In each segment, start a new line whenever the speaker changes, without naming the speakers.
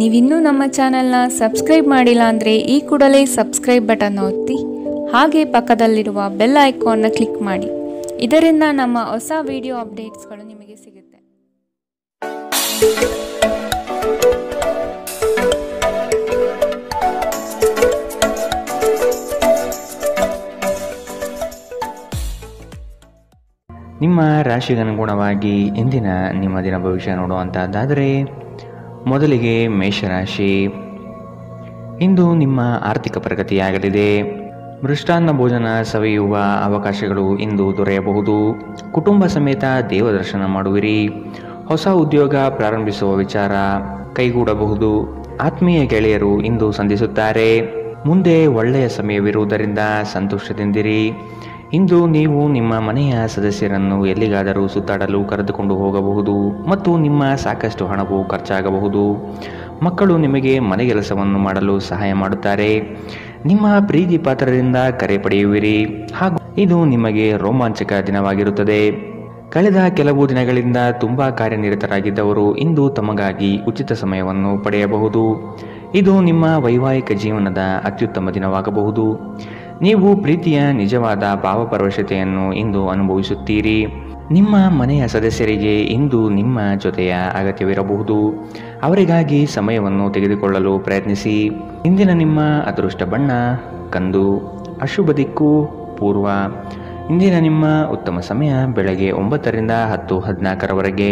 ನೀವಿನ್ನೂ ನಮ್ಮ ಚಾನೆಲ್ನ ಸಬ್ಸ್ಕ್ರೈಬ್ ಮಾಡಿಲ್ಲ ಅಂದರೆ ಈ ಕೂಡಲೇ ಸಬ್ಸ್ಕ್ರೈಬ್ ಬಟನ್ ಒತ್ತಿ ಹಾಗೆ ಪಕ್ಕದಲ್ಲಿರುವ ಬೆಲ್ ಐಕಾನ್ನ ಕ್ಲಿಕ್ ಮಾಡಿ. ಇದರಿಂದ ನಮ್ಮ ಹೊಸ ವಿಡಿಯೋ ಅಪ್ಡೇಟ್ಸ್ಗಳು ನಿಮಗೆ ಸಿಗುತ್ತೆ.
ನಿಮ್ಮ ರಾಶಿಗನುಗುಣವಾಗಿ ಇಂದಿನ ನಿಮ್ಮ ದಿನ ಭವಿಷ್ಯ ನೋಡುವಂಥದ್ದಾದರೆ ಮೊದಲಿಗೆ ಮೇಷರಾಶಿ. ಇಂದು ನಿಮ್ಮ ಆರ್ಥಿಕ ಪ್ರಗತಿಯಾಗಲಿದೆ. ಮೃಷ್ಟಾನ್ನ ಭೋಜನ ಸವಿಯುವ ಅವಕಾಶಗಳು ಇಂದು ದೊರೆಯಬಹುದು. ಕುಟುಂಬ ಸಮೇತ ದೇವದರ್ಶನ ಮಾಡುವಿರಿ. ಹೊಸ ಉದ್ಯೋಗ ಪ್ರಾರಂಭಿಸುವ ವಿಚಾರ ಕೈಗೂಡಬಹುದು. ಆತ್ಮೀಯ ಗೆಳೆಯರು ಇಂದು ಸಂಧಿಸುತ್ತಾರೆ. ಮುಂದೆ ಒಳ್ಳೆಯ ಸಮಯವಿರುವುದರಿಂದ ಸಂತೋಷದಿಂದಿರಿ. ಇಂದು ನೀವು ನಿಮ್ಮ ಮನೆಯ ಸದಸ್ಯರನ್ನು ಎಲ್ಲಿಗಾದರೂ ಸುತ್ತಾಡಲು ಕರೆದುಕೊಂಡು ಹೋಗಬಹುದು ಮತ್ತು ನಿಮ್ಮ ಸಾಕಷ್ಟು ಹಣವು ಖರ್ಚಾಗಬಹುದು. ಮಕ್ಕಳು ನಿಮಗೆ ಮನೆಗೆಲಸವನ್ನು ಮಾಡಲು ಸಹಾಯ ಮಾಡುತ್ತಾರೆ. ನಿಮ್ಮ ಪ್ರೀತಿ ಪಾತ್ರರಿಂದ ಕರೆ ಪಡೆಯುವಿರಿ ಹಾಗೂ ಇದು ನಿಮಗೆ ರೋಮಾಂಚಕ ದಿನವಾಗಿರುತ್ತದೆ. ಕಳೆದ ಕೆಲವು ದಿನಗಳಿಂದ ತುಂಬ ಕಾರ್ಯನಿರತರಾಗಿದ್ದವರು ಇಂದು ತಮಗಾಗಿ ಉಚಿತ ಸಮಯವನ್ನು ಪಡೆಯಬಹುದು. ಇದು ನಿಮ್ಮ ವೈವಾಹಿಕ ಜೀವನದ ಅತ್ಯುತ್ತಮ ದಿನವಾಗಬಹುದು. ನೀವು ಪ್ರೀತಿಯ ನಿಜವಾದ ಭಾವಪರವಶತೆಯನ್ನು ಇಂದು ಅನುಭವಿಸುತ್ತೀರಿ. ನಿಮ್ಮ ಮನೆಯ ಸದಸ್ಯರಿಗೆ ಇಂದು ನಿಮ್ಮ ಜೊತೆಯ ಅಗತ್ಯವಿರಬಹುದು. ಅವರಿಗಾಗಿ ಸಮಯವನ್ನು ತೆಗೆದುಕೊಳ್ಳಲು ಪ್ರಯತ್ನಿಸಿ. ಇಂದಿನ ನಿಮ್ಮ ಅದೃಷ್ಟ ಬಣ್ಣ ಕಂದು. ಅಶುಭ ದಿಕ್ಕು ಪೂರ್ವ. ಇಂದಿನ ನಿಮ್ಮ ಉತ್ತಮ ಸಮಯ ಬೆಳಗ್ಗೆ 9ರಿಂದ 10:14ರವರೆಗೆ.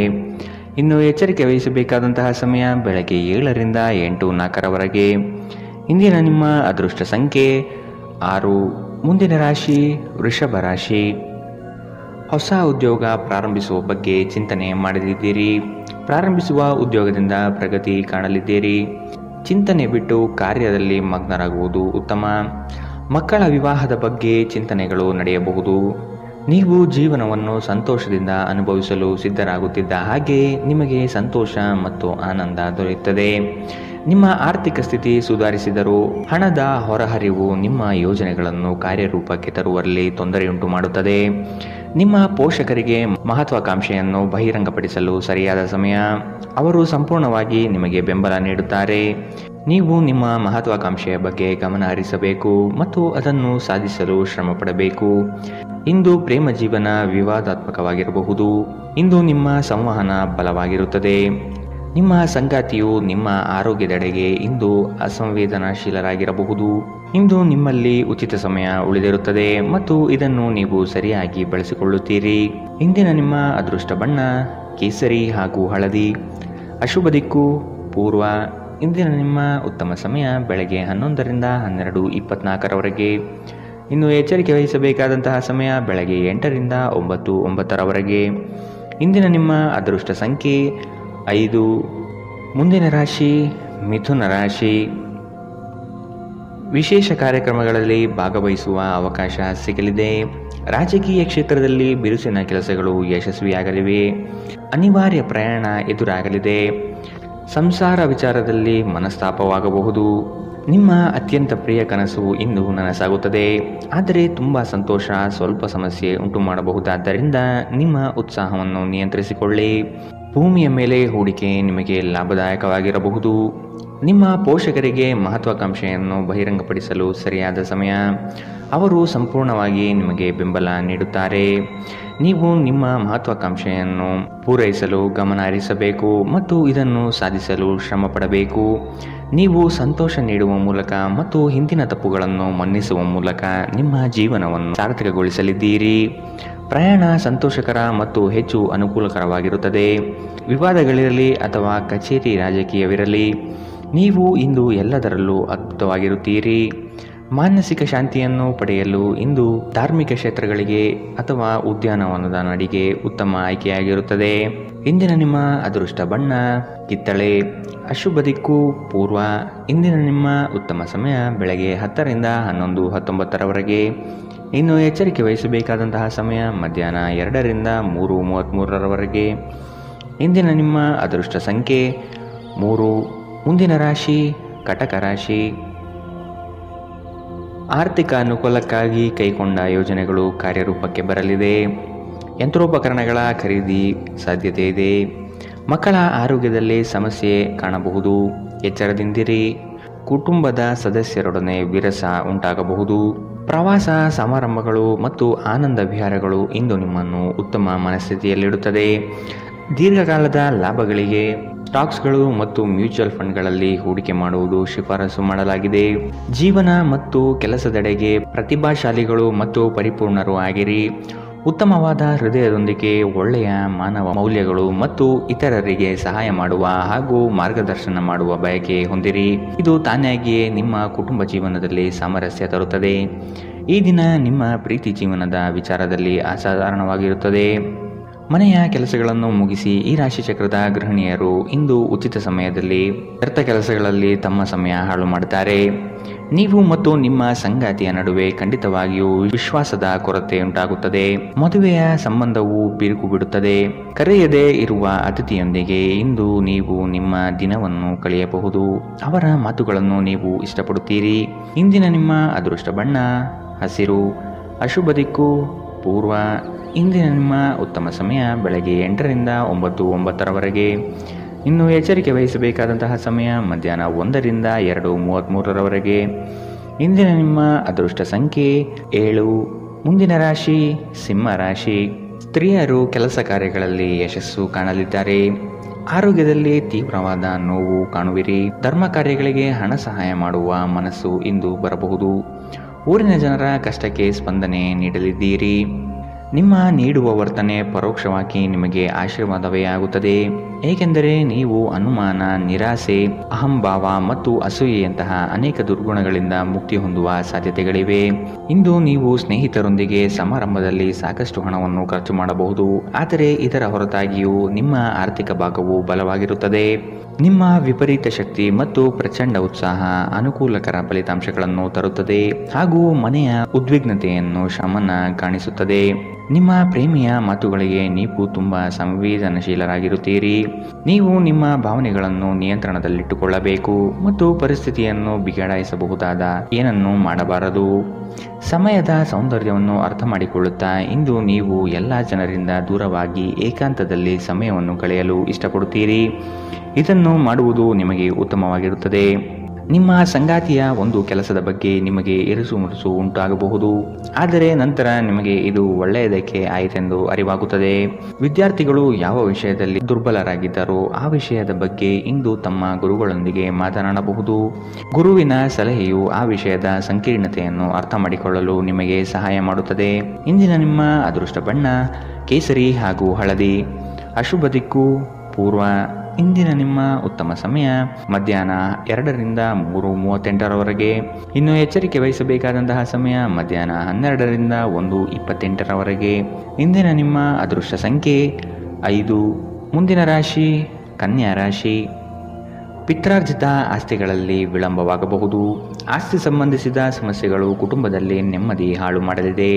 ಇನ್ನು ಎಚ್ಚರಿಕೆ ವಹಿಸಬೇಕಾದಂತಹ ಸಮಯ ಬೆಳಗ್ಗೆ 7ರಿಂದ 8:04ರವರೆಗೆ. ಇಂದಿನ ನಿಮ್ಮ ಅದೃಷ್ಟ ಸಂಖ್ಯೆ 6. ಮುಂದಿನ ರಾಶಿ ವೃಷಭ ರಾಶಿ. ಹೊಸ ಉದ್ಯೋಗ ಪ್ರಾರಂಭಿಸುವ ಬಗ್ಗೆ ಚಿಂತನೆ ಮಾಡಲಿದ್ದೀರಿ. ಪ್ರಾರಂಭಿಸುವ ಉದ್ಯೋಗದಿಂದ ಪ್ರಗತಿ ಕಾಣಲಿದ್ದೀರಿ. ಚಿಂತನೆ ಬಿಟ್ಟು ಕಾರ್ಯದಲ್ಲಿ ಮಗ್ನರಾಗುವುದು ಉತ್ತಮ. ಮಕ್ಕಳ ವಿವಾಹದ ಬಗ್ಗೆ ಚಿಂತನೆಗಳು ನಡೆಯಬಹುದು. ನೀವು ಜೀವನವನ್ನು ಸಂತೋಷದಿಂದ ಅನುಭವಿಸಲು ಸಿದ್ಧರಾಗುತ್ತಿದ್ದ ಹಾಗೆ ನಿಮಗೆ ಸಂತೋಷ ಮತ್ತು ಆನಂದ ದೊರೆಯುತ್ತದೆ. ನಿಮ್ಮ ಆರ್ಥಿಕ ಸ್ಥಿತಿ ಸುಧಾರಿಸಿದರೂ ಹಣದ ಹೊರಹರಿವು ನಿಮ್ಮ ಯೋಜನೆಗಳನ್ನು ಕಾರ್ಯರೂಪಕ್ಕೆ ತರುವಲ್ಲಿ ತೊಂದರೆಯುಂಟು ಮಾಡುತ್ತದೆ. ನಿಮ್ಮ ಪೋಷಕರಿಗೆ ಮಹತ್ವಾಕಾಂಕ್ಷೆಯನ್ನು ಬಹಿರಂಗಪಡಿಸಲು ಸರಿಯಾದ ಸಮಯ. ಅವರು ಸಂಪೂರ್ಣವಾಗಿ ನಿಮಗೆ ಬೆಂಬಲ ನೀಡುತ್ತಾರೆ. ನೀವು ನಿಮ್ಮ ಮಹತ್ವಾಕಾಂಕ್ಷೆಯ ಬಗ್ಗೆ ಗಮನ ಹರಿಸಬೇಕು ಮತ್ತು ಅದನ್ನು ಸಾಧಿಸಲು ಶ್ರಮ ಪಡಬೇಕು. ಇಂದು ಪ್ರೇಮ ಜೀವನ ವಿವಾದಾತ್ಮಕವಾಗಿರಬಹುದು. ಇಂದು ನಿಮ್ಮ ಸಂವಹನ ಬಲವಾಗಿರುತ್ತದೆ. ನಿಮ್ಮ ಸಂಗಾತಿಯು ನಿಮ್ಮ ಆರೋಗ್ಯದೆಡೆಗೆ ಇಂದು ಅಸಂವೇದನಾಶೀಲರಾಗಿರಬಹುದು. ಇಂದು ನಿಮ್ಮಲ್ಲಿ ಉಚಿತ ಸಮಯ ಉಳಿದಿರುತ್ತದೆ ಮತ್ತು ಇದನ್ನು ನೀವು ಸರಿಯಾಗಿ ಬಳಸಿಕೊಳ್ಳುತ್ತೀರಿ. ಇಂದಿನ ನಿಮ್ಮ ಅದೃಷ್ಟ ಬಣ್ಣ ಕೇಸರಿ ಹಾಗೂ ಹಳದಿ. ಅಶುಭ ದಿಕ್ಕು ಪೂರ್ವ. ಇಂದಿನ ನಿಮ್ಮ ಉತ್ತಮ ಸಮಯ ಬೆಳಗ್ಗೆ 11ರಿಂದ 12:24ರವರೆಗೆ. ಇನ್ನು ಎಚ್ಚರಿಕೆ ವಹಿಸಬೇಕಾದಂತಹ ಸಮಯ ಬೆಳಗ್ಗೆ 8ರಿಂದ 9:09ರವರೆಗೆ. ಇಂದಿನ ನಿಮ್ಮ ಅದೃಷ್ಟ ಸಂಖ್ಯೆ 5. ಮುಂದಿನ ರಾಶಿ ಮಿಥುನ ರಾಶಿ. ವಿಶೇಷ ಕಾರ್ಯಕ್ರಮಗಳಲ್ಲಿ ಭಾಗವಹಿಸುವ ಅವಕಾಶ ಸಿಗಲಿದೆ. ರಾಜಕೀಯ ಕ್ಷೇತ್ರದಲ್ಲಿ ಬಿರುಸಿನ ಕೆಲಸಗಳು ಯಶಸ್ವಿಯಾಗಲಿವೆ. ಅನಿವಾರ್ಯ ಪ್ರಯಾಣ ಎದುರಾಗಲಿದೆ. ಸಂಸಾರ ವಿಚಾರದಲ್ಲಿ ಮನಸ್ತಾಪವಾಗಬಹುದು. ನಿಮ್ಮ ಅತ್ಯಂತ ಪ್ರಿಯ ಕನಸು ಇಂದು ನನಸಾಗುತ್ತದೆ. ಆದರೆ ತುಂಬ ಸಂತೋಷ ಸ್ವಲ್ಪ ಸಮಸ್ಯೆ ಉಂಟು ಮಾಡಬಹುದಾದ್ದರಿಂದ ನಿಮ್ಮ ಉತ್ಸಾಹವನ್ನು ನಿಯಂತ್ರಿಸಿಕೊಳ್ಳಿ. ಭೂಮಿಯ ಮೇಲೆ ಹೂಡಿಕೆ ನಿಮಗೆ ಲಾಭದಾಯಕವಾಗಿರಬಹುದು. ನಿಮ್ಮ ಪೋಷಕರಿಗೆ ಮಹತ್ವಾಕಾಂಕ್ಷೆಯನ್ನು ಬಹಿರಂಗಪಡಿಸಲು ಸರಿಯಾದ ಸಮಯ. ಅವರು ಸಂಪೂರ್ಣವಾಗಿ ನಿಮಗೆ ಬೆಂಬಲ ನೀಡುತ್ತಾರೆ. ನೀವು ನಿಮ್ಮ ಮಹತ್ವಾಕಾಂಕ್ಷೆಯನ್ನು ಪೂರೈಸಲು ಗಮನ ಹರಿಸಬೇಕು ಮತ್ತು ಇದನ್ನು ಸಾಧಿಸಲು ಶ್ರಮ ಪಡಬೇಕು. ನೀವು ಸಂತೋಷ ನೀಡುವ ಮೂಲಕ ಮತ್ತು ಹಿಂದಿನ ತಪ್ಪುಗಳನ್ನು ಮನ್ನಿಸುವ ಮೂಲಕ ನಿಮ್ಮ ಜೀವನವನ್ನು ಸಾರ್ಥಕಗೊಳಿಸಲಿದ್ದೀರಿ. ಪ್ರಯಾಣ ಸಂತೋಷಕರ ಮತ್ತು ಹೆಚ್ಚು ಅನುಕೂಲಕರವಾಗಿರುತ್ತದೆ. ವಿವಾದಗಳಿರಲಿ ಅಥವಾ ಕಚೇರಿ ರಾಜಕೀಯವಿರಲಿ, ನೀವು ಇಂದು ಎಲ್ಲದರಲ್ಲೂ ಅದ್ಭುತವಾಗಿರುತ್ತೀರಿ. ಮಾನಸಿಕ ಶಾಂತಿಯನ್ನು ಪಡೆಯಲು ಇಂದು ಧಾರ್ಮಿಕ ಕ್ಷೇತ್ರಗಳಿಗೆ ಅಥವಾ ಉದ್ಯಾನವನದ ನಡಿಗೆ ಉತ್ತಮ ಆಯ್ಕೆಯಾಗಿರುತ್ತದೆ. ಇಂದಿನ ನಿಮ್ಮ ಅದೃಷ್ಟ ಬಣ್ಣ ಕಿತ್ತಳೆ. ಅಶುಭ ದಿಕ್ಕು ಪೂರ್ವ. ಇಂದಿನ ನಿಮ್ಮ ಉತ್ತಮ ಸಮಯ ಬೆಳಗ್ಗೆ 10ರಿಂದ 11:19ರವರೆಗೆ. ಇನ್ನು ಎಚ್ಚರಿಕೆ ವಹಿಸಬೇಕಾದಂತಹ ಸಮಯ ಮಧ್ಯಾಹ್ನ 2ರಿಂದ 3:33ರವರೆಗೆ. ಇಂದಿನ ನಿಮ್ಮ ಅದೃಷ್ಟ ಸಂಖ್ಯೆ 3. ಮುಂದಿನ ರಾಶಿ ಕಟಕ ರಾಶಿ. ಆರ್ಥಿಕ ಅನುಕೂಲಕ್ಕಾಗಿ ಕೈಗೊಂಡ ಯೋಜನೆಗಳು ಕಾರ್ಯರೂಪಕ್ಕೆ ಬರಲಿದೆ. ಯಂತ್ರೋಪಕರಣಗಳ ಖರೀದಿ ಸಾಧ್ಯತೆ ಇದೆ. ಮಕ್ಕಳ ಆರೋಗ್ಯದಲ್ಲಿ ಸಮಸ್ಯೆ ಕಾಣಬಹುದು. ಎಚ್ಚರದಿಂದಿರಿ. ಕುಟುಂಬದ ಸದಸ್ಯರೊಡನೆ ವಿರಸ ಉಂಟಾಗಬಹುದು. ಪ್ರವಾಸ ಸಮಾರಂಭಗಳು ಮತ್ತು ಆನಂದ ವಿಹಾರಗಳು ಇಂದು ನಿಮ್ಮನ್ನು ಉತ್ತಮ ಮನಸ್ಥಿತಿಯಲ್ಲಿಡುತ್ತದೆ. ದೀರ್ಘಕಾಲದ ಲಾಭಗಳಿಗೆ ಸ್ಟಾಕ್ಸ್ಗಳು ಮತ್ತು ಮ್ಯೂಚುವಲ್ ಫಂಡ್ಗಳಲ್ಲಿ ಹೂಡಿಕೆ ಮಾಡುವುದು ಶಿಫಾರಸು ಮಾಡಲಾಗಿದೆ. ಜೀವನ ಮತ್ತು ಕೆಲಸದೆಡೆಗೆ ಪ್ರತಿಭಾಶಾಲಿಗಳು ಮತ್ತು ಪರಿಪೂರ್ಣರು ಆಗಿರಿ. ಉತ್ತಮವಾದ ಹೃದಯದೊಂದಿಗೆ ಒಳ್ಳೆಯ ಮಾನವ ಮೌಲ್ಯಗಳು ಮತ್ತು ಇತರರಿಗೆ ಸಹಾಯ ಮಾಡುವ ಹಾಗೂ ಮಾರ್ಗದರ್ಶನ ಮಾಡುವ ಬಯಕೆ ಹೊಂದಿರಿ. ಇದು ತಾನಾಗಿಯೇ ನಿಮ್ಮ ಕುಟುಂಬ ಜೀವನದಲ್ಲಿ ಸಾಮರಸ್ಯ ತರುತ್ತದೆ. ಈ ದಿನ ನಿಮ್ಮ ಪ್ರೀತಿ ಜೀವನದ ವಿಚಾರದಲ್ಲಿ ಅಸಾಧಾರಣವಾಗಿರುತ್ತದೆ. ಮನೆಯ ಕೆಲಸಗಳನ್ನು ಮುಗಿಸಿ ಈ ರಾಶಿಚಕ್ರದ ಗೃಹಿಣಿಯರು ಇಂದು ಉಚಿತ ಸಮಯದಲ್ಲಿ ವ್ಯರ್ಥ ಕೆಲಸಗಳಲ್ಲಿ ತಮ್ಮ ಸಮಯ ಹಾಳು ಮಾಡುತ್ತಾರೆ. ನೀವು ಮತ್ತು ನಿಮ್ಮ ಸಂಗಾತಿಯ ನಡುವೆ ಖಂಡಿತವಾಗಿಯೂ ವಿಶ್ವಾಸದ ಕೊರತೆ ಉಂಟಾಗುತ್ತದೆ. ಮದುವೆಯ ಸಂಬಂಧವು ಬಿರುಕು ಬಿಡುತ್ತದೆ. ಕರೆಯದೇ ಇರುವ ಅತಿಥಿಯೊಂದಿಗೆ ಇಂದು ನೀವು ನಿಮ್ಮ ದಿನವನ್ನು ಕಳೆಯಬಹುದು. ಅವರ ಮಾತುಗಳನ್ನು ನೀವು ಇಷ್ಟಪಡುತ್ತೀರಿ. ಇಂದಿನ ನಿಮ್ಮ ಅದೃಷ್ಟ ಬಣ್ಣ ಹಸಿರು. ಅಶುಭ ದಿಕ್ಕು ಪೂರ್ವ. ಇಂದಿನ ನಿಮ್ಮ ಉತ್ತಮ ಸಮಯ ಬೆಳಗ್ಗೆ 8ರಿಂದ 9:09 ಇನ್ನು ಎಚ್ಚರಿಕೆ ವಹಿಸಬೇಕಾದಂತಹ ಸಮಯ ಮಧ್ಯಾಹ್ನ 1ರಿಂದ 2:33 ಇಂದಿನ ನಿಮ್ಮ ಅದೃಷ್ಟ ಸಂಖ್ಯೆ 7. ಮುಂದಿನ ರಾಶಿ ಸಿಂಹ ರಾಶಿ. ಸ್ತ್ರೀಯರು ಕೆಲಸ ಕಾರ್ಯಗಳಲ್ಲಿ ಯಶಸ್ಸು ಕಾಣಲಿದ್ದಾರೆ. ಆರೋಗ್ಯದಲ್ಲಿ ತೀವ್ರವಾದ ನೋವು ಕಾಣುವಿರಿ. ಧರ್ಮ ಕಾರ್ಯಗಳಿಗೆ ಹಣ ಸಹಾಯ ಮಾಡುವ ಮನಸ್ಸು ಇಂದು ಬರಬಹುದು. ಊರಿನ ಜನರ ಕಷ್ಟಕ್ಕೆ ಸ್ಪಂದನೆ ನೀಡಲಿದ್ದೀರಿ. ನಿಮ್ಮ ನೀಡುವ ವರ್ತನೆ ಪರೋಕ್ಷವಾಗಿ ನಿಮಗೆ ಆಶೀರ್ವಾದವೇ ಆಗುತ್ತದೆ. ಏಕೆಂದರೆ ನೀವು ಅನುಮಾನ, ನಿರಾಸೆ, ಅಹಂಭಾವ ಮತ್ತು ಅಸೂಯೆಯಂತಹ ಅನೇಕ ದುರ್ಗುಣಗಳಿಂದ ಮುಕ್ತಿ ಹೊಂದುವ ಸಾಧ್ಯತೆಗಳಿವೆ. ಇಂದು ನೀವು ಸ್ನೇಹಿತರೊಂದಿಗೆ ಸಮಾರಂಭದಲ್ಲಿ ಸಾಕಷ್ಟು ಹಣವನ್ನು ಖರ್ಚು ಮಾಡಬಹುದು. ಆದರೆ ಇದರ ಹೊರತಾಗಿಯೂ ನಿಮ್ಮ ಆರ್ಥಿಕ ಭಾಗವು ಬಲವಾಗಿರುತ್ತದೆ. ನಿಮ್ಮ ವಿಪರೀತ ಶಕ್ತಿ ಮತ್ತು ಪ್ರಚಂಡ ಉತ್ಸಾಹ ಅನುಕೂಲಕರ ಫಲಿತಾಂಶಗಳನ್ನು ತರುತ್ತದೆ ಹಾಗೂ ಮನೆಯ ಉದ್ವಿಗ್ನತೆಯನ್ನು ಶಮನ ಕಾಣಿಸುತ್ತದೆ. ನಿಮ್ಮ ಪ್ರೇಮಿಯ ಮಾತುಗಳಿಗೆ ನೀವು ತುಂಬಾ ಸಂವೇದನಶೀಲರಾಗಿರುತ್ತೀರಿ. ನೀವು ನಿಮ್ಮ ಭಾವನೆಗಳನ್ನು ನಿಯಂತ್ರಣದಲ್ಲಿಟ್ಟುಕೊಳ್ಳಬೇಕು ಮತ್ತು ಪರಿಸ್ಥಿತಿಯನ್ನು ಬಿಗಡಾಯಿಸಬಹುದಾದ ಏನನ್ನೂ ಮಾಡಬಾರದು. ಸಮಯದ ಸೌಂದರ್ಯವನ್ನು ಅರ್ಥ ಮಾಡಿಕೊಳ್ಳುತ್ತಾ ಇಂದು ನೀವು ಎಲ್ಲ ಜನರಿಂದ ದೂರವಾಗಿ ಏಕಾಂತದಲ್ಲಿ ಸಮಯವನ್ನು ಕಳೆಯಲು ಇಷ್ಟಪಡುತ್ತೀರಿ. ಇದನ್ನು ಮಾಡುವುದು ನಿಮಗೆ ಉತ್ತಮವಾಗಿರುತ್ತದೆ. ನಿಮ್ಮ ಸಂಗಾತಿಯ ಒಂದು ಕೆಲಸದ ಬಗ್ಗೆ ನಿಮಗೆ ಇರುಸು ಮುರುಸು ಉಂಟಾಗಬಹುದು. ಆದರೆ ನಂತರ ನಿಮಗೆ ಇದು ಒಳ್ಳೆಯದಕ್ಕೆ ಆಯಿತೆಂದು ಅರಿವಾಗುತ್ತದೆ. ವಿದ್ಯಾರ್ಥಿಗಳು ಯಾವ ವಿಷಯದಲ್ಲಿ ದುರ್ಬಲರಾಗಿದ್ದಾರೋ ಆ ವಿಷಯದ ಬಗ್ಗೆ ಇಂದು ತಮ್ಮ ಗುರುಗಳೊಂದಿಗೆ ಮಾತನಾಡಬಹುದು. ಗುರುವಿನ ಸಲಹೆಯು ಆ ವಿಷಯದ ಸಂಕೀರ್ಣತೆಯನ್ನು ಅರ್ಥ ಮಾಡಿಕೊಳ್ಳಲು ನಿಮಗೆ ಸಹಾಯ ಮಾಡುತ್ತದೆ. ಇಂದಿನ ನಿಮ್ಮ ಅದೃಷ್ಟ ಬಣ್ಣ ಕೇಸರಿ ಹಾಗೂ ಹಳದಿ. ಅಶುಭ ದಿಕ್ಕು ಪೂರ್ವ. ಇಂದಿನ ನಿಮ್ಮ ಉತ್ತಮ ಸಮಯ ಮಧ್ಯಾಹ್ನ 2ರಿಂದ 3:38 ಇನ್ನು ಎಚ್ಚರಿಕೆ ವಹಿಸಬೇಕಾದಂತಹ ಸಮಯ ಮಧ್ಯಾಹ್ನ 12ರಿಂದ 1:28 ಇಂದಿನ ನಿಮ್ಮ ಅದೃಷ್ಟ ಸಂಖ್ಯೆ 5. ಮುಂದಿನ ರಾಶಿ ಕನ್ಯಾ ರಾಶಿ. ಪಿತ್ರಾರ್ಜಿತ ಆಸ್ತಿಗಳಲ್ಲಿ ವಿಳಂಬವಾಗಬಹುದು. ಆಸ್ತಿ ಸಂಬಂಧಿಸಿದ ಸಮಸ್ಯೆಗಳು ಕುಟುಂಬದಲ್ಲಿ ನೆಮ್ಮದಿ ಹಾಳು ಮಾಡಲಿದೆ.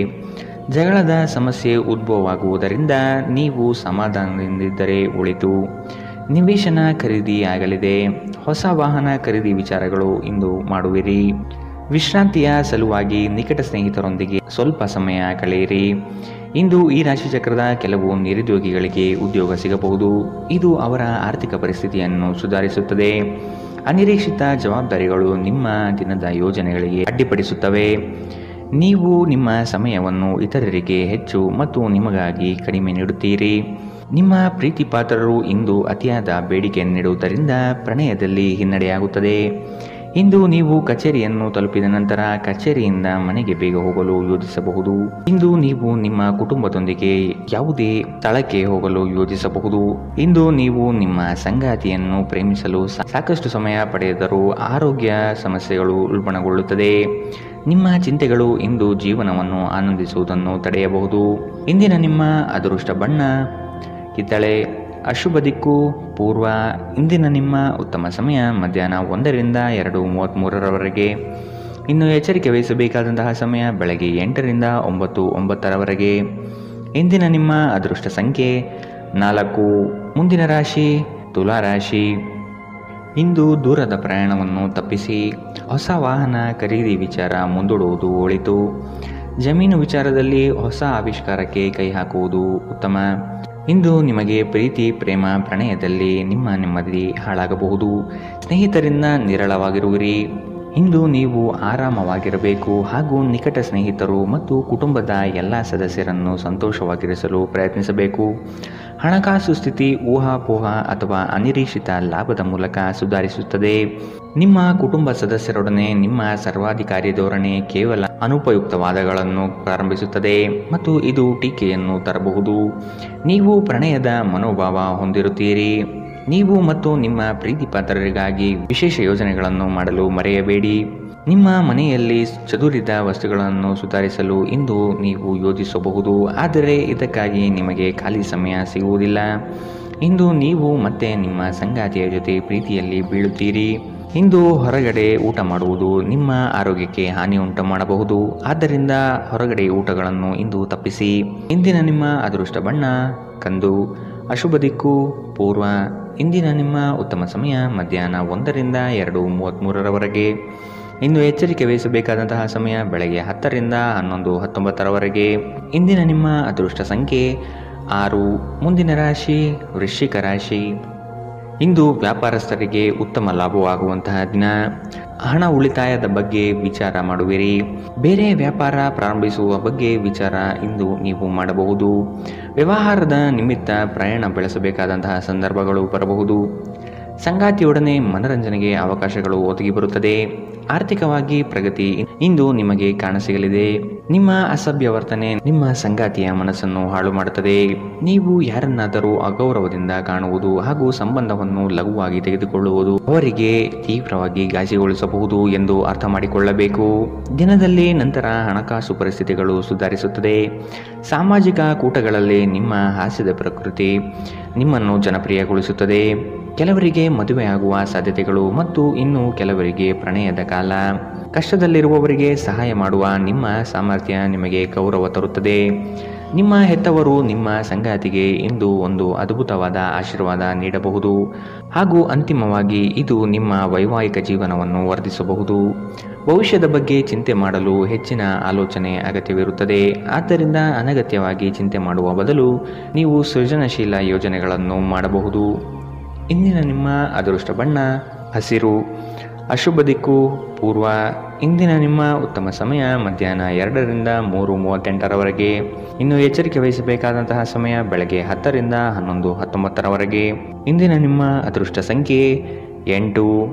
ಜಗಳದ ಸಮಸ್ಯೆ ಉದ್ಭವವಾಗುವುದರಿಂದ ನೀವು ಸಮಾಧಾನದಿಂದಿದ್ದರೆ ಒಳಿತು. ನಿವೇಶನ ಖರೀದಿ ಆಗಲಿದೆ. ಹೊಸ ವಾಹನ ಖರೀದಿ ವಿಚಾರಗಳು ಇಂದು ಮಾಡುವಿರಿ. ವಿಶ್ರಾಂತಿಯ ಸಲುವಾಗಿ ನಿಕಟ ಸ್ನೇಹಿತರೊಂದಿಗೆ ಸ್ವಲ್ಪ ಸಮಯ ಕಳೆಯಿರಿ. ಇಂದು ಈ ರಾಶಿಚಕ್ರದ ಕೆಲವು ನಿರುದ್ಯೋಗಿಗಳಿಗೆ ಉದ್ಯೋಗ ಸಿಗಬಹುದು. ಇದು ಅವರ ಆರ್ಥಿಕ ಪರಿಸ್ಥಿತಿಯನ್ನು ಸುಧಾರಿಸುತ್ತದೆ. ಅನಿರೀಕ್ಷಿತ ಜವಾಬ್ದಾರಿಗಳು ನಿಮ್ಮ ದಿನದ ಯೋಜನೆಗಳಿಗೆ ಅಡ್ಡಿಪಡಿಸುತ್ತವೆ. ನೀವು ನಿಮ್ಮ ಸಮಯವನ್ನು ಇತರರಿಗೆ ಹೆಚ್ಚು ಮತ್ತು ನಿಮಗಾಗಿ ಕಡಿಮೆ ನೀಡುತ್ತೀರಿ. ನಿಮ್ಮ ಪ್ರೀತಿ ಪಾತ್ರರು ಇಂದು ಅತಿಯಾದ ಬೇಡಿಕೆ ನೀಡುವುದರಿಂದ ಪ್ರಣಯದಲ್ಲಿ ಹಿನ್ನಡೆಯಾಗುತ್ತದೆ. ಇಂದು ನೀವು ಕಚೇರಿಯನ್ನು ತಲುಪಿದ ನಂತರ ಕಚೇರಿಯಿಂದ ಮನೆಗೆ ಬೇಗ ಹೋಗಲು ಯೋಜಿಸಬಹುದು. ಇಂದು ನೀವು ನಿಮ್ಮ ಕುಟುಂಬದೊಂದಿಗೆ ಯಾವುದೇ ಸ್ಥಳಕ್ಕೆ ಹೋಗಲು ಯೋಜಿಸಬಹುದು. ಇಂದು ನೀವು ನಿಮ್ಮ ಸಂಗಾತಿಯನ್ನು ಪ್ರೇಮಿಸಲು ಸಾಕಷ್ಟು ಸಮಯ ಪಡೆದರೂ ಆರೋಗ್ಯ ಸಮಸ್ಯೆಗಳು ಉಲ್ಬಣಗೊಳ್ಳುತ್ತದೆ. ನಿಮ್ಮ ಚಿಂತೆಗಳು ಇಂದು ಜೀವನವನ್ನು ಆನಂದಿಸುವುದನ್ನು ತಡೆಯಬಹುದು. ಇಂದಿನ ನಿಮ್ಮ ಅದೃಷ್ಟ ಬಣ್ಣ ಕಿತ್ತಳೆ. ಅಶುಭ ದಿಕ್ಕು ಪೂರ್ವ. ಇಂದಿನ ನಿಮ್ಮ ಉತ್ತಮ ಸಮಯ ಮಧ್ಯಾಹ್ನ 1ರಿಂದ 2:33 ಇನ್ನು ಎಚ್ಚರಿಕೆ ವಹಿಸಬೇಕಾದಂತಹ ಸಮಯ ಬೆಳಗ್ಗೆ 8ರಿಂದ 9:09 ಇಂದಿನ ನಿಮ್ಮ ಅದೃಷ್ಟ ಸಂಖ್ಯೆ 4. ಮುಂದಿನ ರಾಶಿ ತುಲಾ ರಾಶಿ. ಇಂದು ದೂರದ ಪ್ರಯಾಣವನ್ನು ತಪ್ಪಿಸಿ. ಹೊಸ ವಾಹನ ಖರೀದಿ ವಿಚಾರ ಮುಂದೂಡುವುದು ಒಳಿತು. ಜಮೀನು ವಿಚಾರದಲ್ಲಿ ಹೊಸ ಆವಿಷ್ಕಾರಕ್ಕೆ ಕೈ ಹಾಕುವುದು ಉತ್ತಮ. ಇಂದು ನಿಮಗೆ ಪ್ರೀತಿ ಪ್ರೇಮ ಪ್ರಣಯದಲ್ಲಿ ನಿಮ್ಮ ನೆಮ್ಮದಿ ಹಾಳಾಗಬಹುದು. ಸ್ನೇಹಿತರಿಂದ ನಿರಳವಾಗಿರುವಿರಿ. ಇಂದು ನೀವು ಆರಾಮವಾಗಿರಬೇಕು ಹಾಗೂ ನಿಕಟ ಸ್ನೇಹಿತರು ಮತ್ತು ಕುಟುಂಬದ ಎಲ್ಲ ಸದಸ್ಯರನ್ನು ಸಂತೋಷವಾಗಿರಿಸಲು ಪ್ರಯತ್ನಿಸಬೇಕು. ಹಣಕಾಸು ಸ್ಥಿತಿ ಊಹಾಪೋಹ ಅಥವಾ ಅನಿರೀಕ್ಷಿತ ಲಾಭದ ಮೂಲಕ ಸುಧಾರಿಸುತ್ತದೆ. ನಿಮ್ಮ ಕುಟುಂಬ ಸದಸ್ಯರೊಡನೆ ನಿಮ್ಮ ಸರ್ವಾಧಿಕಾರಿ ಧೋರಣೆ ಕೇವಲ ಅನುಪಯುಕ್ತ ವಾದಗಳನ್ನು ಪ್ರಾರಂಭಿಸುತ್ತದೆ ಮತ್ತು ಇದು ಟೀಕೆಯನ್ನು ತರಬಹುದು. ನೀವು ಪ್ರಣಯದ ಮನೋಭಾವ ಹೊಂದಿರುತ್ತೀರಿ. ನೀವು ಮತ್ತು ನಿಮ್ಮ ಪ್ರೀತಿಪಾತ್ರರಿಗಾಗಿ ವಿಶೇಷ ಯೋಜನೆಗಳನ್ನು ಮಾಡಲು ಮರೆಯಬೇಡಿ. ನಿಮ್ಮ ಮನೆಯಲ್ಲಿ ಚದುರಿದ ವಸ್ತುಗಳನ್ನು ಸುಧಾರಿಸಲು ಇಂದು ನೀವು ಯೋಜಿಸಬಹುದು, ಆದರೆ ಇದಕ್ಕಾಗಿ ನಿಮಗೆ ಖಾಲಿ ಸಮಯ ಸಿಗುವುದಿಲ್ಲ. ಇಂದು ನೀವು ಮತ್ತೆ ನಿಮ್ಮ ಸಂಗಾತಿಯ ಜೊತೆ ಪ್ರೀತಿಯಲ್ಲಿ ಬೀಳುತ್ತೀರಿ. ಇಂದು ಹೊರಗಡೆ ಊಟ ಮಾಡುವುದು ನಿಮ್ಮ ಆರೋಗ್ಯಕ್ಕೆ ಹಾನಿ ಉಂಟು ಮಾಡಬಹುದು, ಆದ್ದರಿಂದ ಹೊರಗಡೆ ಊಟಗಳನ್ನು ಇಂದು ತಪ್ಪಿಸಿ. ಇಂದಿನ ನಿಮ್ಮ ಅದೃಷ್ಟ ಬಣ್ಣ ಕಂದು. ಅಶುಭ ದಿಕ್ಕು ಪೂರ್ವ. ಇಂದಿನ ನಿಮ್ಮ ಉತ್ತಮ ಸಮಯ ಮಧ್ಯಾಹ್ನ 1ರಿಂದ 2:33ರವರೆಗೆ. ಇಂದು ಎಚ್ಚರಿಕೆ ವಹಿಸಬೇಕಾದಂತಹ ಸಮಯ ಬೆಳಗ್ಗೆ 10ರಿಂದ 11:19ರವರೆಗೆ. ಇಂದಿನ ನಿಮ್ಮ ಅದೃಷ್ಟ ಸಂಖ್ಯೆ 6. ಮುಂದಿನ ರಾಶಿ ವೃಶ್ಚಿಕ ರಾಶಿ. ಇಂದು ವ್ಯಾಪಾರಸ್ಥರಿಗೆ ಉತ್ತಮ ಲಾಭವಾಗುವಂತಹ ದಿನ. ಹಣ ಉಳಿತಾಯದ ಬಗ್ಗೆ ವಿಚಾರ ಮಾಡುವಿರಿ. ಬೇರೆ ವ್ಯಾಪಾರ ಪ್ರಾರಂಭಿಸುವ ಬಗ್ಗೆ ವಿಚಾರ ಇಂದು ನೀವು ಮಾಡಬಹುದು. ವ್ಯವಹಾರದ ನಿಮಿತ್ತ ಪ್ರಯಾಣ ಬೆಳೆಸಬೇಕಾದಂತಹ ಸಂದರ್ಭಗಳು ಬರಬಹುದು. ಸಂಗಾತಿಯೊಡನೆ ಮನರಂಜನೆಗೆ ಅವಕಾಶಗಳು ಒದಗಿ ಬರುತ್ತದೆ. ಆರ್ಥಿಕವಾಗಿ ಪ್ರಗತಿ ಇಂದು ನಿಮಗೆ ಕಾಣಸಿಗಲಿದೆ. ನಿಮ್ಮ ಅಸಭ್ಯ ವರ್ತನೆ ನಿಮ್ಮ ಸಂಗಾತಿಯ ಮನಸ್ಸನ್ನು ಹಾಳು ಮಾಡುತ್ತದೆ. ನೀವು ಯಾರನ್ನಾದರೂ ಅಗೌರವದಿಂದ ಕಾಣುವುದು ಹಾಗೂ ಸಂಬಂಧವನ್ನು ಲಘುವಾಗಿ ತೆಗೆದುಕೊಳ್ಳುವುದು ಅವರಿಗೆ ತೀವ್ರವಾಗಿ ಗಾಯಗೊಳಿಸಬಹುದು ಎಂದು ಅರ್ಥ ಮಾಡಿಕೊಳ್ಳಬೇಕು. ದಿನದಲ್ಲಿ ನಂತರ ಹಣಕಾಸು ಪರಿಸ್ಥಿತಿಗಳು ಸುಧಾರಿಸುತ್ತದೆ. ಸಾಮಾಜಿಕ ಕೂಟಗಳಲ್ಲಿ ನಿಮ್ಮ ಹಾಸ್ಯದ ಪ್ರಕೃತಿ ನಿಮ್ಮನ್ನು ಜನಪ್ರಿಯಗೊಳಿಸುತ್ತದೆ. ಕೆಲವರಿಗೆ ಮದುವೆಯಾಗುವ ಸಾಧ್ಯತೆಗಳು ಮತ್ತು ಇನ್ನು ಕೆಲವರಿಗೆ ಪ್ರಣಯದ ಕಾಲ. ಕಷ್ಟದಲ್ಲಿರುವವರಿಗೆ ಸಹಾಯ ಮಾಡುವ ನಿಮ್ಮ ಸಾಮರ್ಥ್ಯ ನಿಮಗೆ ಗೌರವ ತರುತ್ತದೆ. ನಿಮ್ಮ ಹೆತ್ತವರು ನಿಮ್ಮ ಸಂಗಾತಿಗೆ ಇಂದು ಒಂದು ಅದ್ಭುತವಾದ ಆಶೀರ್ವಾದ ನೀಡಬಹುದು ಹಾಗೂ ಅಂತಿಮವಾಗಿ ಇದು ನಿಮ್ಮ ವೈವಾಹಿಕ ಜೀವನವನ್ನು ವರ್ಧಿಸಬಹುದು. ಭವಿಷ್ಯದ ಬಗ್ಗೆ ಚಿಂತೆ ಮಾಡಲು ಹೆಚ್ಚಿನ ಆಲೋಚನೆ ಅಗತ್ಯವಿರುತ್ತದೆ. ಆದ್ದರಿಂದ ಅನಗತ್ಯವಾಗಿ ಚಿಂತೆ ಮಾಡುವ ಬದಲು ನೀವು ಸೃಜನಶೀಲ ಯೋಜನೆಗಳನ್ನು ಮಾಡಬಹುದು. ಇಂದಿನ ನಿಮ್ಮ ಅದೃಷ್ಟ ಬಣ್ಣ ಹಸಿರು. ಅಶುಭ ದಿಕ್ಕು ಪೂರ್ವ. ಇಂದಿನ ನಿಮ್ಮ ಉತ್ತಮ ಸಮಯ ಮಧ್ಯಾಹ್ನ 2ರಿಂದ 3:38ರವರೆಗೆ. ಇನ್ನು ಎಚ್ಚರಿಕೆ ವಹಿಸಬೇಕಾದಂತಹ ಸಮಯ ಬೆಳಗ್ಗೆ 10ರಿಂದ 11:19ರವರೆಗೆ. ಇಂದಿನ ನಿಮ್ಮ ಅದೃಷ್ಟ ಸಂಖ್ಯೆ 8.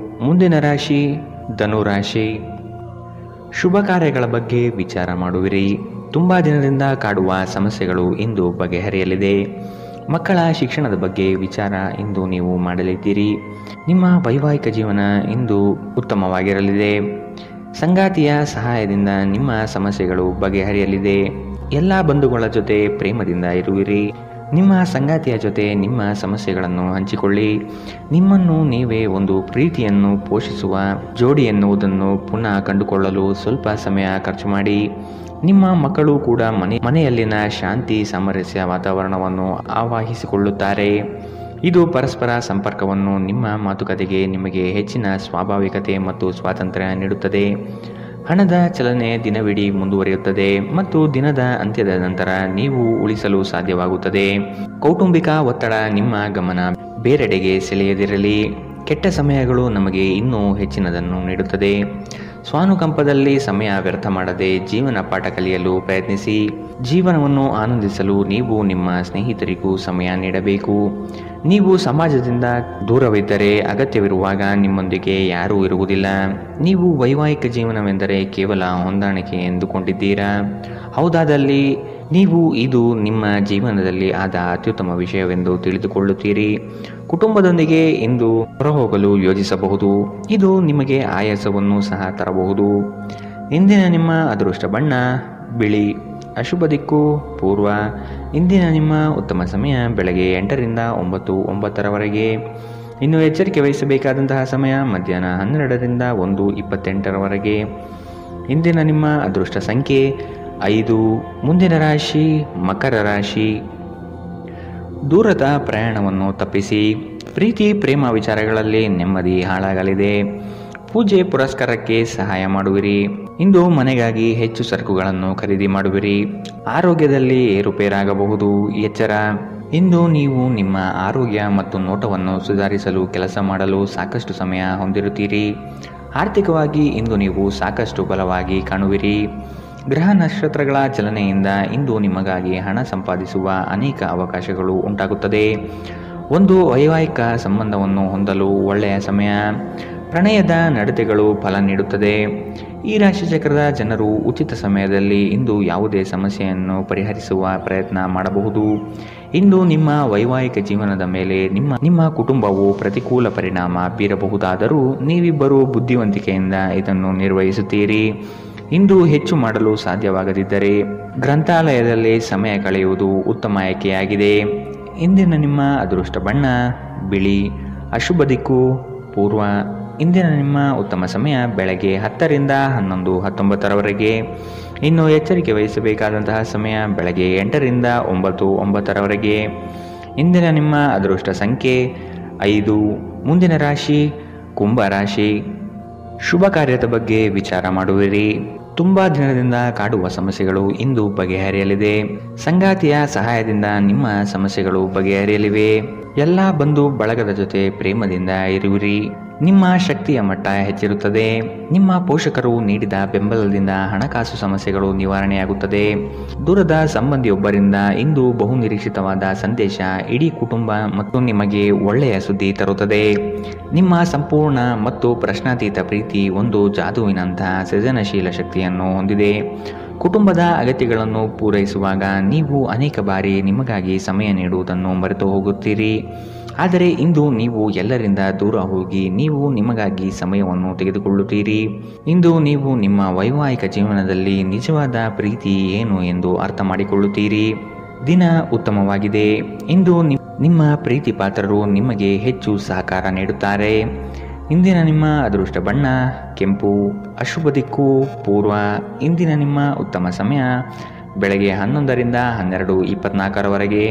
ಮುಂದಿನ ರಾಶಿ ಧನುರಾಶಿ. ಶುಭ ಕಾರ್ಯಗಳ ಬಗ್ಗೆ ವಿಚಾರ ಮಾಡುವಿರಿ. ತುಂಬ ದಿನದಿಂದ ಕಾಡುವ ಸಮಸ್ಯೆಗಳು ಇಂದು ಬಗೆಹರಿಯಲಿದೆ. ಮಕ್ಕಳ ಶಿಕ್ಷಣದ ಬಗ್ಗೆ ವಿಚಾರ ಇಂದು ನೀವು ಮಾಡಲಿದ್ದೀರಿ. ನಿಮ್ಮ ವೈವಾಹಿಕ ಜೀವನ ಇಂದು ಉತ್ತಮವಾಗಿರಲಿದೆ. ಸಂಗಾತಿಯ ಸಹಾಯದಿಂದ ನಿಮ್ಮ ಸಮಸ್ಯೆಗಳು ಬಗೆಹರಿಯಲಿದೆ. ಎಲ್ಲ ಬಂಧುಗಳ ಜೊತೆ ಪ್ರೇಮದಿಂದ ಇರುವಿರಿ. ನಿಮ್ಮ ಸಂಗಾತಿಯ ಜೊತೆ ನಿಮ್ಮ ಸಮಸ್ಯೆಗಳನ್ನು ಹಂಚಿಕೊಳ್ಳಿ. ನಿಮ್ಮನ್ನು ನೀವೇ ಒಂದು ಪ್ರೀತಿಯನ್ನು ಪೋಷಿಸುವ ಜೋಡಿ ಎನ್ನುವುದನ್ನು ಪುನಃ ಕಂಡುಕೊಳ್ಳಲು ಸ್ವಲ್ಪ ಸಮಯ ಖರ್ಚು ಮಾಡಿ. ನಿಮ್ಮ ಮಕ್ಕಳು ಕೂಡ ಮನೆಯಲ್ಲಿನ ಶಾಂತಿ ಸಾಮರಸ್ಯ ವಾತಾವರಣವನ್ನು ಆವಾಹಿಸಿಕೊಳ್ಳುತ್ತಾರೆ. ಇದು ಪರಸ್ಪರ ಸಂಪರ್ಕವನ್ನು ನಿಮ್ಮ ಮಾತುಕತೆಗೆ ನಿಮಗೆ ಹೆಚ್ಚಿನ ಸ್ವಾಭಾವಿಕತೆ ಮತ್ತು ಸ್ವಾತಂತ್ರ್ಯ ನೀಡುತ್ತದೆ. ಹಣದ ಚಲನೆ ದಿನವಿಡೀ ಮುಂದುವರಿಯುತ್ತದೆ ಮತ್ತು ದಿನದ ಅಂತ್ಯದ ನಂತರ ನೀವು ಉಳಿಸಲು ಸಾಧ್ಯವಾಗುತ್ತದೆ. ಕೌಟುಂಬಿಕ ಒತ್ತಡ ನಿಮ್ಮ ಗಮನ ಬೇರೆಡೆಗೆ ಸೆಳೆಯದಿರಲಿ. ಕೆಟ್ಟ ಸಮಯಗಳು ನಮಗೆ ಇನ್ನೂ ಹೆಚ್ಚಿನದನ್ನು ನೀಡುತ್ತದೆ. ಸ್ವಾನುಕಂಪದಲ್ಲಿ ಸಮಯ ವ್ಯರ್ಥ ಮಾಡದೆ ಜೀವನ ಪಾಠ ಕಲಿಯಲು ಪ್ರಯತ್ನಿಸಿ. ಜೀವನವನ್ನು ಆನಂದಿಸಲು ನೀವು ನಿಮ್ಮ ಸ್ನೇಹಿತರಿಗೂ ಸಮಯ ನೀಡಬೇಕು. ನೀವು ಸಮಾಜದಿಂದ ದೂರವಿದ್ದರೆ ಅಗತ್ಯವಿರುವಾಗ ನಿಮ್ಮೊಂದಿಗೆ ಯಾರೂ ಇರುವುದಿಲ್ಲ. ನೀವು ವೈವಾಹಿಕ ಜೀವನವೆಂದರೆ ಕೇವಲ ಹೊಂದಾಣಿಕೆ ಎಂದುಕೊಂಡಿದ್ದೀರಾ? ಹೌದಾದಲ್ಲಿ ನೀವು ಇದು ನಿಮ್ಮ ಜೀವನದಲ್ಲಿ ಆದ ಅತ್ಯುತ್ತಮ ವಿಷಯವೆಂದು ತಿಳಿದುಕೊಳ್ಳುತ್ತೀರಿ. ಕುಟುಂಬದೊಂದಿಗೆ ಇಂದು ಹೊರಹೋಗಲು ಯೋಜಿಸಬಹುದು. ಇದು ನಿಮಗೆ ಆಯಾಸವನ್ನು ಸಹ ತರಬಹುದು. ಇಂದಿನ ನಿಮ್ಮ ಅದೃಷ್ಟ ಬಣ್ಣ ಬಿಳಿ. ಅಶುಭ ದಿಕ್ಕು ಪೂರ್ವ. ಇಂದಿನ ನಿಮ್ಮ ಉತ್ತಮ ಸಮಯ ಬೆಳಗ್ಗೆ 8ರಿಂದ 9:09ರವರೆಗೆ. ಇನ್ನು ಎಚ್ಚರಿಕೆ ವಹಿಸಬೇಕಾದಂತಹ ಸಮಯ ಮಧ್ಯಾಹ್ನ 12ರಿಂದ 1:28ರವರೆಗೆ. ಇಂದಿನ ನಿಮ್ಮ ಅದೃಷ್ಟ ಸಂಖ್ಯೆ 5. ಮುಂದಿನ ರಾಶಿ ಮಕರ ರಾಶಿ. ದೂರದ ಪ್ರಯಾಣವನ್ನು ತಪ್ಪಿಸಿ. ಪ್ರೀತಿ ಪ್ರೇಮ ವಿಚಾರಗಳಲ್ಲಿ ನೆಮ್ಮದಿ ಹಾಳಾಗಲಿದೆ. ಪೂಜೆ ಪುರಸ್ಕಾರಕ್ಕೆ ಸಹಾಯ ಮಾಡುವಿರಿ. ಇಂದು ಮನೆಗಾಗಿ ಹೆಚ್ಚು ಸರಕುಗಳನ್ನು ಖರೀದಿ ಮಾಡುವಿರಿ. ಆರೋಗ್ಯದಲ್ಲಿ ಏರುಪೇರಾಗಬಹುದು. ಎಚ್ಚರ. ಇಂದು ನೀವು ನಿಮ್ಮ ಆರೋಗ್ಯ ಮತ್ತು ನೋಟವನ್ನು ಸುಧಾರಿಸಲು ಕೆಲಸ ಮಾಡಲು ಸಾಕಷ್ಟು ಸಮಯ ಹೊಂದಿರುತ್ತೀರಿ. ಆರ್ಥಿಕವಾಗಿ ಇಂದು ನೀವು ಸಾಕಷ್ಟು ಬಲವಾಗಿ ಕಾಣುವಿರಿ. ಗ್ರಹ ನಕ್ಷತ್ರಗಳ ಚಲನೆಯಿಂದ ಇಂದು ನಿಮಗಾಗಿ ಹಣ ಸಂಪಾದಿಸುವ ಅನೇಕ ಅವಕಾಶಗಳು ಉಂಟಾಗುತ್ತದೆ. ಒಂದು ವೈವಾಹಿಕ ಸಂಬಂಧವನ್ನು ಹೊಂದಲು ಒಳ್ಳೆಯ ಸಮಯ. ಪ್ರಣಯದ ನಡತೆಗಳು ಫಲ ನೀಡುತ್ತದೆ. ಈ ರಾಶಿಚಕ್ರದ ಜನರು ಉಚಿತ ಸಮಯದಲ್ಲಿ ಇಂದು ಯಾವುದೇ ಸಮಸ್ಯೆಯನ್ನು ಪರಿಹರಿಸುವ ಪ್ರಯತ್ನ ಮಾಡಬಹುದು. ಇಂದು ನಿಮ್ಮ ವೈವಾಹಿಕ ಜೀವನದ ಮೇಲೆ ನಿಮ್ಮ ಕುಟುಂಬವು ಪ್ರತಿಕೂಲ ಪರಿಣಾಮ ಬೀರಬಹುದಾದರೂ ನೀವಿಬ್ಬರು ಬುದ್ಧಿವಂತಿಕೆಯಿಂದ ಇದನ್ನು ನಿರ್ವಹಿಸುತ್ತೀರಿ. ಇಂದು ಹೆಚ್ಚು ಮಾಡಲು ಸಾಧ್ಯವಾಗದಿದ್ದರೆ ಗ್ರಂಥಾಲಯದಲ್ಲಿ ಸಮಯ ಕಳೆಯುವುದು ಉತ್ತಮ ಆಯ್ಕೆಯಾಗಿದೆ. ಇಂದಿನ ನಿಮ್ಮ ಅದೃಷ್ಟ ಬಣ್ಣ ಬಿಳಿ. ಅಶುಭ ದಿಕ್ಕು ಪೂರ್ವ. ಇಂದಿನ ನಿಮ್ಮ ಉತ್ತಮ ಸಮಯ ಬೆಳಗ್ಗೆ 10 ರಿಂದ 11, 19ರವರೆಗೆ. ಇನ್ನು ಎಚ್ಚರಿಕೆ ವಹಿಸಬೇಕಾದಂತಹ ಸಮಯ ಬೆಳಗ್ಗೆ 8 ರಿಂದ 9, 9ರವರೆಗೆ. ಇಂದಿನ ನಿಮ್ಮ ಅದೃಷ್ಟ ಸಂಖ್ಯೆ 5. ಮುಂದಿನ ರಾಶಿ ಕುಂಭ ರಾಶಿ. ಶುಭ ಕಾರ್ಯದ ಬಗ್ಗೆ ವಿಚಾರ ಮಾಡುವಿರಿ. ತುಂಬಾ ದಿನದಿಂದ ಕಾಡುವ ಸಮಸ್ಯೆಗಳು ಇಂದು ಬಗೆಹರಿಯಲಿದೆ. ಸಂಗಾತಿಯ ಸಹಾಯದಿಂದ ನಿಮ್ಮ ಸಮಸ್ಯೆಗಳು ಬಗೆಹರಿಯಲಿವೆ. ಎಲ್ಲ ಬಂಧು ಬಳಗದ ಜೊತೆ ಪ್ರೇಮದಿಂದ ಇರುವಿರಿ. ನಿಮ್ಮ ಶಕ್ತಿಯ ಮಟ್ಟ ಹೆಚ್ಚಿರುತ್ತದೆ. ನಿಮ್ಮ ಪೋಷಕರು ನೀಡಿದ ಬೆಂಬಲದಿಂದ ಹಣಕಾಸು ಸಮಸ್ಯೆಗಳು ನಿವಾರಣೆಯಾಗುತ್ತದೆ. ದೂರದ ಸಂಬಂಧಿಯೊಬ್ಬರಿಂದ ಇಂದು ಬಹುನಿರೀಕ್ಷಿತವಾದ ಸಂದೇಶ ಇಡೀ ಕುಟುಂಬ ಮತ್ತು ನಿಮಗೆ ಒಳ್ಳೆಯ ಸುದ್ದಿ ತರುತ್ತದೆ. ನಿಮ್ಮ ಸಂಪೂರ್ಣ ಮತ್ತು ಪ್ರಶ್ನಾತೀತ ಪ್ರೀತಿ ಒಂದು ಜಾದುವಿನಂತಹ ಸೃಜನಶೀಲ ಶಕ್ತಿಯನ್ನು ಹೊಂದಿದೆ. ಕುಟುಂಬದ ಅಗತ್ಯಗಳನ್ನು ಪೂರೈಸುವಾಗ ನೀವು ಅನೇಕ ಬಾರಿ ನಿಮಗಾಗಿ ಸಮಯ ನೀಡುವುದನ್ನು ಮರೆತು ಹೋಗುತ್ತೀರಿ. ಆದರೆ ಇಂದು ನೀವು ಎಲ್ಲರಿಂದ ದೂರ ಹೋಗಿ ನೀವು ನಿಮಗಾಗಿ ಸಮಯವನ್ನು ತೆಗೆದುಕೊಳ್ಳುತ್ತೀರಿ. ಇಂದು ನೀವು ನಿಮ್ಮ ವೈವಾಹಿಕ ಜೀವನದಲ್ಲಿ ನಿಜವಾದ ಪ್ರೀತಿ ಏನು ಎಂದು ಅರ್ಥ ಮಾಡಿಕೊಳ್ಳುತ್ತೀರಿ. ದಿನ ಉತ್ತಮವಾಗಿದೆ. ಇಂದು ನಿಮ್ಮ ಪ್ರೀತಿ ಪಾತ್ರರು ನಿಮಗೆ ಹೆಚ್ಚು ಸಹಕಾರ ನೀಡುತ್ತಾರೆ. ಇಂದಿನ ನಿಮ್ಮ ಅದೃಷ್ಟ ಬಣ್ಣ ಕೆಂಪು. ಅಶುಭ ದಿಕ್ಕು ಪೂರ್ವ. ಇಂದಿನ ನಿಮ್ಮ ಉತ್ತಮ ಸಮಯ ಬೆಳಗ್ಗೆ 11 ರಿಂದ 12, 24ರವರೆಗೆ.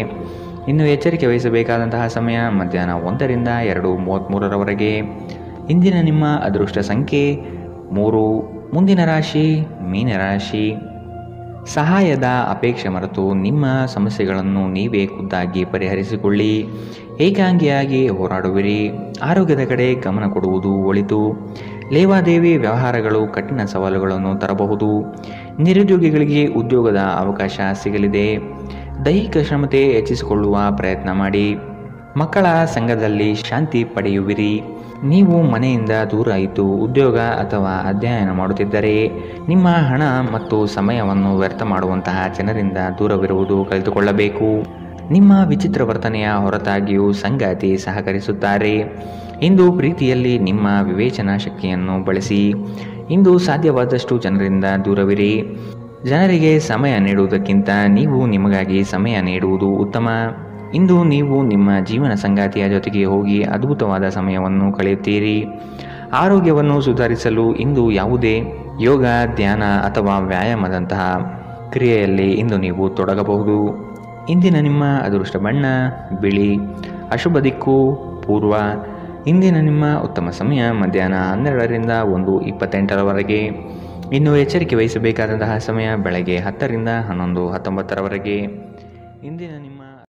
ಇನ್ನು ಎಚ್ಚರಿಕೆ ವಹಿಸಬೇಕಾದಂತಹ ಸಮಯ ಮಧ್ಯಾಹ್ನ 1 ರಿಂದ 2, 33ರವರೆಗೆ. ಇಂದಿನ ನಿಮ್ಮ ಅದೃಷ್ಟ ಸಂಖ್ಯೆ 3. ಮುಂದಿನ ರಾಶಿ ಮೀನರಾಶಿ. ಸಹಾಯದ ಅಪೇಕ್ಷೆ ಮರೆತು ನಿಮ್ಮ ಸಮಸ್ಯೆಗಳನ್ನು ನೀವೇ ಖುದ್ದಾಗಿ ಪರಿಹರಿಸಿಕೊಳ್ಳಿ. ಏಕಾಂಗಿಯಾಗಿ ಹೋರಾಡುವಿರಿ. ಆರೋಗ್ಯದ ಕಡೆ ಗಮನ ಕೊಡುವುದು ಒಳಿತು. ಲೇವಾದೇವಿ ವ್ಯವಹಾರಗಳು ಕಠಿಣ ಸವಾಲುಗಳನ್ನು ತರಬಹುದು. ನಿರುದ್ಯೋಗಿಗಳಿಗೆ ಉದ್ಯೋಗದ ಅವಕಾಶ ಸಿಗಲಿದೆ. ದೈಹಿಕ ಶ್ರಮತೆ ಹೆಚ್ಚಿಸಿಕೊಳ್ಳುವ ಪ್ರಯತ್ನ ಮಾಡಿ. ಮಕ್ಕಳ ಸಂಘದಲ್ಲಿ ಶಾಂತಿ ಪಡೆಯುವಿರಿ. ನೀವು ಮನೆಯಿಂದ ದೂರ ಇದ್ದು ಉದ್ಯೋಗ ಅಥವಾ ಅಧ್ಯಯನ ಮಾಡುತ್ತಿದ್ದರೆ ನಿಮ್ಮ ಹಣ ಮತ್ತು ಸಮಯವನ್ನು ವ್ಯರ್ಥ ಮಾಡುವಂತಹ ಜನರಿಂದ ದೂರವಿರುವುದು ಕಲಿತುಕೊಳ್ಳಬೇಕು. ನಿಮ್ಮ ವಿಚಿತ್ರ ವರ್ತನೆಯ ಹೊರತಾಗಿಯೂ ಸಂಗಾತಿ ಸಹಕರಿಸುತ್ತಾರೆ. ಇಂದು ಪ್ರೀತಿಯಲ್ಲಿ ನಿಮ್ಮ ವಿವೇಚನಾ ಶಕ್ತಿಯನ್ನು ಬಳಸಿ. ಇಂದು ಸಾಧ್ಯವಾದಷ್ಟು ಜನರಿಂದ ದೂರವಿರಿ. ಜನರಿಗೆ ಸಮಯ ನೀಡುವುದಕ್ಕಿಂತ ನೀವು ನಿಮಗಾಗಿ ಸಮಯ ನೀಡುವುದು ಉತ್ತಮ. ಇಂದು ನೀವು ನಿಮ್ಮ ಜೀವನ ಸಂಗಾತಿಯ ಜೊತೆಗೆ ಹೋಗಿ ಅದ್ಭುತವಾದ ಸಮಯವನ್ನು ಕಳೆಯುತ್ತೀರಿ. ಆರೋಗ್ಯವನ್ನು ಸುಧಾರಿಸಲು ಇಂದು ಯಾವುದೇ ಯೋಗ, ಧ್ಯಾನ ಅಥವಾ ವ್ಯಾಯಾಮದಂತಹ ಕ್ರಿಯೆಯಲ್ಲಿ ಇಂದು ನೀವು ತೊಡಗಬಹುದು. ಇಂದಿನ ನಿಮ್ಮ ಅದೃಷ್ಟ ಬಣ್ಣ ಬಿಳಿ. ಅಶುಭ ದಿಕ್ಕು ಪೂರ್ವ. ಇಂದಿನ ನಿಮ್ಮ ಉತ್ತಮ ಸಮಯ ಮಧ್ಯಾಹ್ನ 12 ರಿಂದ 1, 28ರವರೆಗೆ. ಇನ್ನು ಎಚ್ಚರಿಕೆ ವಹಿಸಬೇಕಾದಂತಹ ಸಮಯ ಬೆಳಗ್ಗೆ 10 ರಿಂದ 11, 19ರವರೆಗೆ. ಇಂದಿನ ನಿಮ್ಮ